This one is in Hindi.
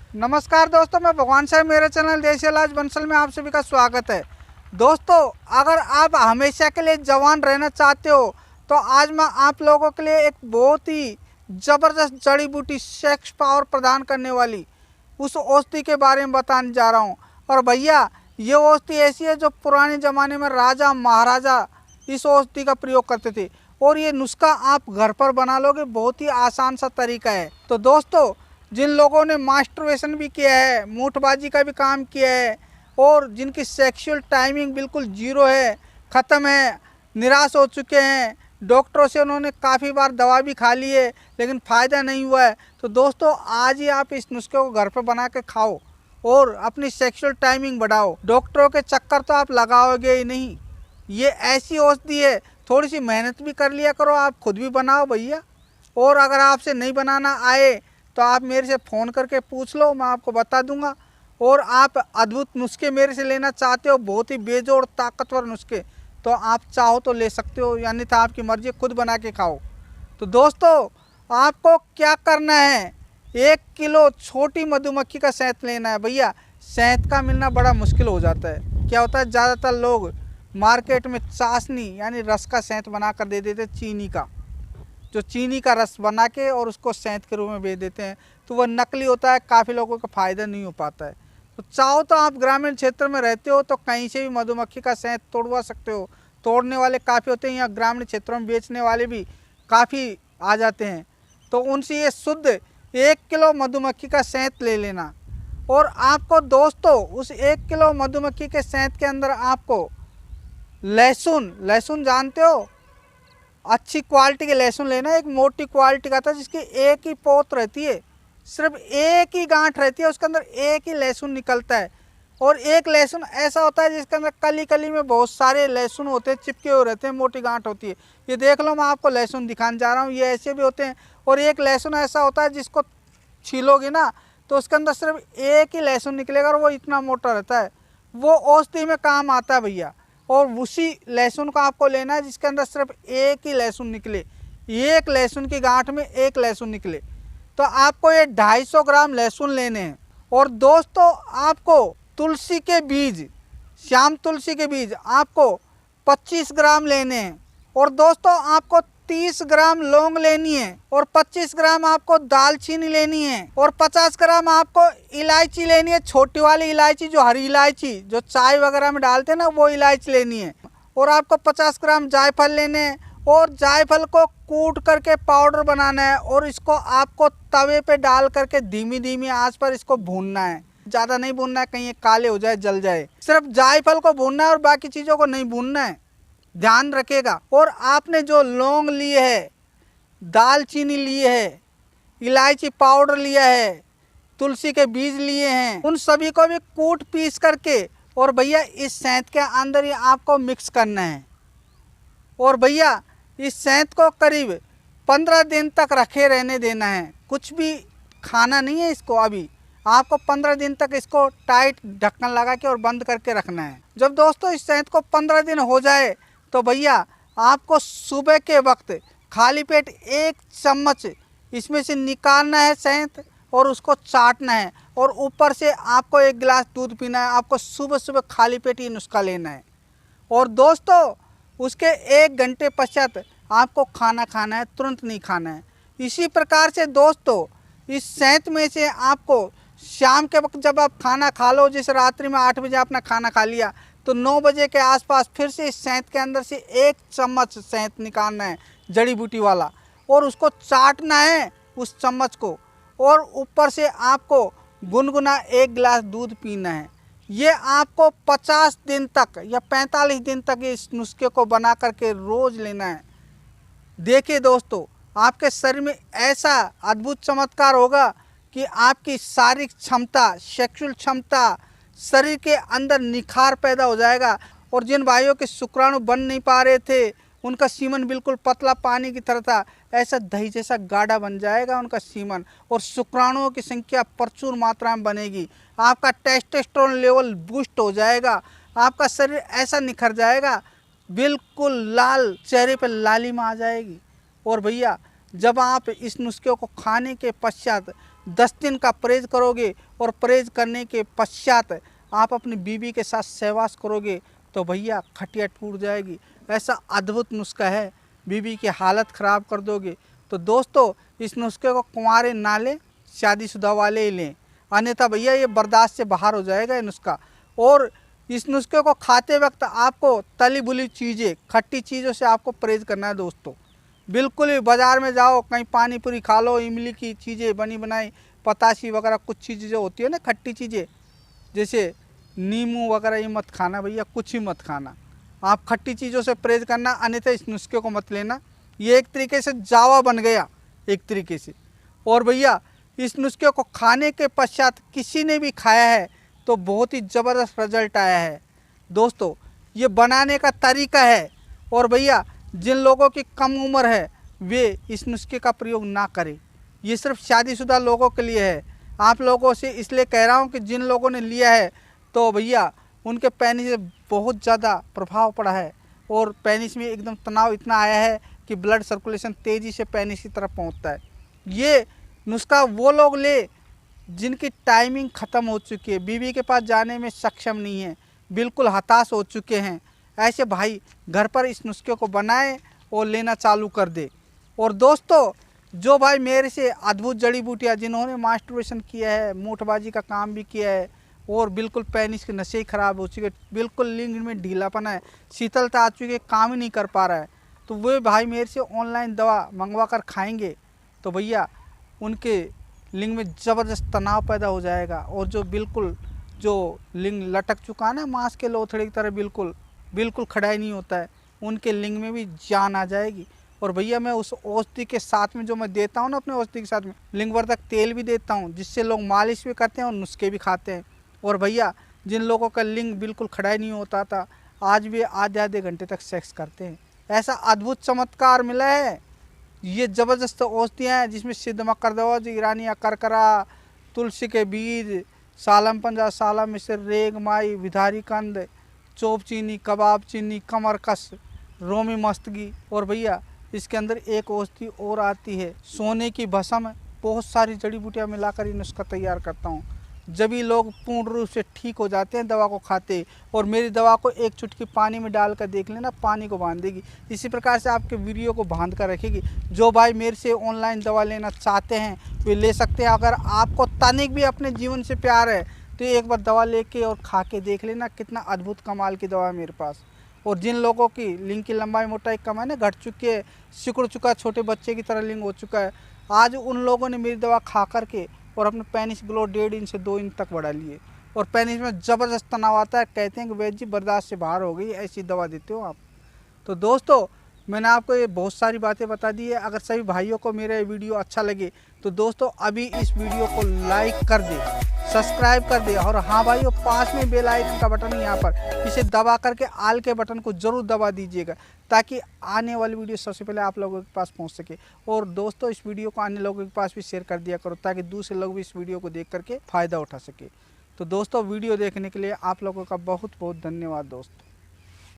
नमस्कार दोस्तों, मैं भगवान साहब, मेरे चैनल देसी इलाज बंसल में आप सभी का स्वागत है। दोस्तों, अगर आप हमेशा के लिए जवान रहना चाहते हो तो आज मैं आप लोगों के लिए एक बहुत ही ज़बरदस्त जड़ी बूटी सेक्स पावर प्रदान करने वाली उस औषधि के बारे में बताने जा रहा हूँ। और भैया, ये औषधि ऐसी है जो पुराने ज़माने में राजा महाराजा इस औषधि का प्रयोग करते थे और ये नुस्खा आप घर पर बना लोगे। बहुत ही आसान सा तरीका है। तो दोस्तों, जिन लोगों ने मास्टरबेशन भी किया है, मूठबाजी का भी काम किया है और जिनकी सेक्सुअल टाइमिंग बिल्कुल जीरो है, ख़त्म है, निराश हो चुके हैं, डॉक्टरों से उन्होंने काफ़ी बार दवा भी खा ली है लेकिन फ़ायदा नहीं हुआ है, तो दोस्तों आज ही आप इस नुस्खे को घर पर बना के खाओ और अपनी सेक्सुअल टाइमिंग बढ़ाओ। डॉक्टरों के चक्कर तो आप लगाओगे ही नहीं। ये ऐसी औषधि है, थोड़ी सी मेहनत भी कर लिया करो, आप खुद भी बनाओ भैया। और अगर आपसे नहीं बनाना आए तो आप मेरे से फ़ोन करके पूछ लो, मैं आपको बता दूंगा। और आप अद्भुत नुस्खे मेरे से लेना चाहते हो, बहुत ही बेजोड़ ताकतवर नुस्खे, तो आप चाहो तो ले सकते हो, यानी था आपकी मर्जी, खुद बना के खाओ। तो दोस्तों, आपको क्या करना है, 1 किलो छोटी मधुमक्खी का शहद लेना है। भैया, शहद का मिलना बड़ा मुश्किल हो जाता है। क्या होता है, ज़्यादातर लोग मार्केट में चाशनी यानी रस का शहद बना कर दे देते, चीनी का, जो चीनी का रस बना के और उसको शहद के रूप में बेच देते हैं, तो वह नकली होता है, काफ़ी लोगों का फ़ायदा नहीं हो पाता है। तो चाहो तो आप ग्रामीण क्षेत्र में रहते हो तो कहीं से भी मधुमक्खी का शहद तोड़वा सकते हो। तोड़ने वाले काफ़ी होते हैं, या ग्रामीण क्षेत्रों में बेचने वाले भी काफ़ी आ जाते हैं। तो उनसे ये शुद्ध 1 किलो मधुमक्खी का शहद ले लेना। और आपको दोस्तों उस 1 किलो मधुमक्खी के शहद के अंदर आपको लहसुन जानते हो, अच्छी क्वालिटी के लहसुन लेना। एक मोटी क्वालिटी का था जिसकी एक ही पोत रहती है, सिर्फ एक ही गांठ रहती है, उसके अंदर एक ही लहसुन निकलता है। और एक लहसुन ऐसा होता है जिसके अंदर कली कली में बहुत सारे लहसुन होते हैं, चिपके हुए रहते हैं, मोटी गांठ होती है। ये देख लो, मैं आपको लहसुन दिखाने जा रहा हूँ, ये ऐसे भी होते हैं। और एक लहसुन ऐसा होता है जिसको छीलोगे ना तो उसके अंदर सिर्फ एक ही लहसुन निकलेगा और वो इतना मोटा रहता है। वो औषधि में काम आता है भैया। और उसी लहसुन को आपको लेना है जिसके अंदर सिर्फ एक ही लहसुन निकले, एक लहसुन की गांठ में एक लहसुन निकले। तो आपको ये 250 ग्राम लहसुन लेने हैं। और दोस्तों, आपको तुलसी के बीज, श्याम तुलसी के बीज आपको 25 ग्राम लेने हैं। और दोस्तों, आपको 30 ग्राम लौंग लेनी है और 25 ग्राम आपको दालचीनी लेनी है और 50 ग्राम आपको इलायची लेनी है, छोटी वाली इलायची, जो हरी इलायची जो चाय वगैरह में डालते हैं ना, वो इलायची लेनी है। और आपको 50 ग्राम जायफल लेने हैं और जायफल को कूट करके पाउडर बनाना है और इसको आपको तवे पे डाल करके धीमी धीमी आंच पर इसको भूनना है। ज़्यादा नहीं भूनना है, कहीं ये काले हो जाए, जल जाए। सिर्फ जायफल को भूनना है और बाकी चीज़ों को नहीं भूनना है, ध्यान रखेगा। और आपने जो लौंग लिए है, दालचीनी लिए है, इलायची पाउडर लिया है, तुलसी के बीज लिए हैं, उन सभी को भी कूट पीस करके और भैया इस शहद के अंदर ही आपको मिक्स करना है। और भैया, इस शहद को करीब 15 दिन तक रखे रहने देना है, कुछ भी खाना नहीं है इसको। अभी आपको 15 दिन तक इसको टाइट ढक्कन लगा के और बंद करके रखना है। जब दोस्तों इस शहद को 15 दिन हो जाए तो भैया आपको सुबह के वक्त खाली पेट 1 चम्मच इसमें से निकालना है शहद और उसको चाटना है। और ऊपर से आपको 1 गिलास दूध पीना है। आपको सुबह सुबह खाली पेट ये नुस्खा लेना है। और दोस्तों, उसके 1 घंटे पश्चात आपको खाना खाना है, तुरंत नहीं खाना है। इसी प्रकार से दोस्तों, इस शहद में से आपको शाम के वक्त जब आप खाना खा लो, जैसे रात्रि में 8 बजे आपने खाना खा लिया, तो 9 बजे के आसपास फिर से इस शहद के अंदर से 1 चम्मच शहद निकालना है, जड़ी बूटी वाला, और उसको चाटना है उस चम्मच को। और ऊपर से आपको गुनगुना 1 गिलास दूध पीना है। ये आपको 50 दिन तक या 45 दिन तक इस नुस्खे को बना करके रोज़ लेना है। देखिए दोस्तों, आपके शरीर में ऐसा अद्भुत चमत्कार होगा कि आपकी शारीरिक क्षमता, सेक्सुअल क्षमता, शरीर के अंदर निखार पैदा हो जाएगा। और जिन भाइयों के शुक्राणु बन नहीं पा रहे थे, उनका सीमन बिल्कुल पतला पानी की तरह था, ऐसा दही जैसा गाढ़ा बन जाएगा उनका सीमन। और शुक्राणुओं की संख्या प्रचुर मात्रा में बनेगी। आपका टेस्टोस्टेरोन लेवल बूस्ट हो जाएगा। आपका शरीर ऐसा निखर जाएगा, बिल्कुल लाल, चेहरे पर लालिमा आ जाएगी। और भैया, जब आप इस नुस्खे को खाने के पश्चात 10 दिन का परहेज करोगे और परहेज करने के पश्चात आप अपनी बीवी के साथ सहवास करोगे तो भैया खटिया टूट जाएगी। ऐसा अद्भुत नुस्खा है, बीवी की हालत ख़राब कर दोगे। तो दोस्तों इस नुस्खे को कुंवारे ना लें, शादीशुदा वाले ही लें, अन्यथा भैया ये बर्दाश्त से बाहर हो जाएगा ये नुस्खा। और इस नुस्खे को खाते वक्त आपको तली बुली चीज़ें, खट्टी चीज़ों से आपको परहेज करना है दोस्तों। बिल्कुल ही बाज़ार में जाओ, कहीं पानी पूरी खा लो, इमली की चीज़ें बनी बनाई, पताशी वगैरह कुछ चीज़ें जो होती है ना खट्टी चीज़ें, जैसे नींबू वगैरह, ये मत खाना भैया, कुछ ही मत खाना। आप खट्टी चीज़ों से परहेज करना, अन्यथा इस नुस्खे को मत लेना। ये एक तरीके से जावा बन गया एक तरीके से। और भैया इस नुस्खे को खाने के पश्चात किसी ने भी खाया है तो बहुत ही ज़बरदस्त रिजल्ट आया है दोस्तों। ये बनाने का तरीका है। और भैया जिन लोगों की कम उम्र है वे इस नुस्खे का प्रयोग ना करें, ये सिर्फ शादीशुदा लोगों के लिए है। आप लोगों से इसलिए कह रहा हूँ कि जिन लोगों ने लिया है तो भैया उनके पेनिस से बहुत ज़्यादा प्रभाव पड़ा है और पेनिस में एकदम तनाव इतना आया है कि ब्लड सर्कुलेशन तेज़ी से पेनिस की तरफ पहुँचता है। ये नुस्खा वो लोग ले जिनकी टाइमिंग ख़त्म हो चुकी है, बीवी के पास जाने में सक्षम नहीं है, बिल्कुल हताश हो चुके हैं, ऐसे भाई घर पर इस नुस्खे को बनाएं और लेना चालू कर दे। और दोस्तों जो भाई मेरे से अद्भुत जड़ी बूटियाँ, जिन्होंने मास्टरबेशन किया है, मूठबाजी का काम भी किया है और बिल्कुल पेनिस के नशे ही ख़राब हो चुके, बिल्कुल लिंग में ढीलापन है, शीतलता आ चुकी है, काम ही नहीं कर पा रहा है, तो वे भाई मेरे से ऑनलाइन दवा मंगवा कर खाएँगे तो भैया उनके लिंग में ज़बरदस्त तनाव पैदा हो जाएगा। और जो बिल्कुल जो लिंग लटक चुका है ना मांस के लोथड़े की तरह, बिल्कुल खड़ा ही नहीं होता है, उनके लिंग में भी जान आ जाएगी। और भैया मैं उस औषधि के साथ में जो मैं देता हूँ ना, अपने औषधि के साथ में लिंगवर्धक तेल भी देता हूँ, जिससे लोग मालिश भी करते हैं और नुस्खे भी खाते हैं। और भैया जिन लोगों का लिंग बिल्कुल खड़ा ही नहीं होता था, आज भी आधे घंटे तक सेक्स करते हैं। ऐसा अद्भुत चमत्कार मिला है। ये ज़बरदस्त औषधियाँ हैं जिसमें सिद्ध मकरदवज, ईरानिया करकरा, तुलसी के बीज, सालम पंजा, साला मिश्र, रेग माई, विधारी कंद, चोप चीनी, कबाब चीनी, कमरकस, रोमी मस्तगी। और भैया इसके अंदर एक औषधि और आती है, सोने की भस्म। बहुत सारी जड़ी बूटियाँ मिलाकर ये नुस्खा तैयार करता हूँ। जब ये लोग पूर्ण रूप से ठीक हो जाते हैं दवा को खाते, और मेरी दवा को एक चुटकी पानी में डालकर देख लेना, पानी को बांध देगी। इसी प्रकार से आपके वीडियो को बांध कर रखेगी। जो भाई मेरे से ऑनलाइन दवा लेना चाहते हैं वे ले सकते हैं। अगर आपको तनिक भी अपने जीवन से प्यार है तो एक बार दवा लेके और खा के देख लेना, कितना अद्भुत कमाल की दवा है मेरे पास। और जिन लोगों की लिंग की लंबाई मोटाई कम है ना, घट चुकी है, सिकुड़ चुका, छोटे बच्चे की तरह लिंग हो चुका है, आज उन लोगों ने मेरी दवा खा करके और अपने पेनिस ग्लो 1.5 इंच से 2 इंच तक बढ़ा लिए। और पेनिस में ज़बरदस्त तनाव आता है, कहते हैं कि वैद्य जी बर्दाश्त से बाहर हो गई, ऐसी दवा देते हो आप। तो दोस्तों मैंने आपको ये बहुत सारी बातें बता दी है। अगर सभी भाइयों को मेरा ये वीडियो अच्छा लगे तो दोस्तों अभी इस वीडियो को लाइक कर दे, सब्सक्राइब कर दे, और हाँ भाइयों पास में बेल आइकन का बटन है यहाँ पर, इसे दबा करके आल के बटन को ज़रूर दबा दीजिएगा ताकि आने वाली वीडियो सबसे पहले आप लोगों के पास पहुँच सके। और दोस्तों इस वीडियो को अन्य लोगों के पास भी शेयर कर दिया करो ताकि दूसरे लोग भी इस वीडियो को देख करके फ़ायदा उठा सके। तो दोस्तों वीडियो देखने के लिए आप लोगों का बहुत बहुत धन्यवाद दोस्तों।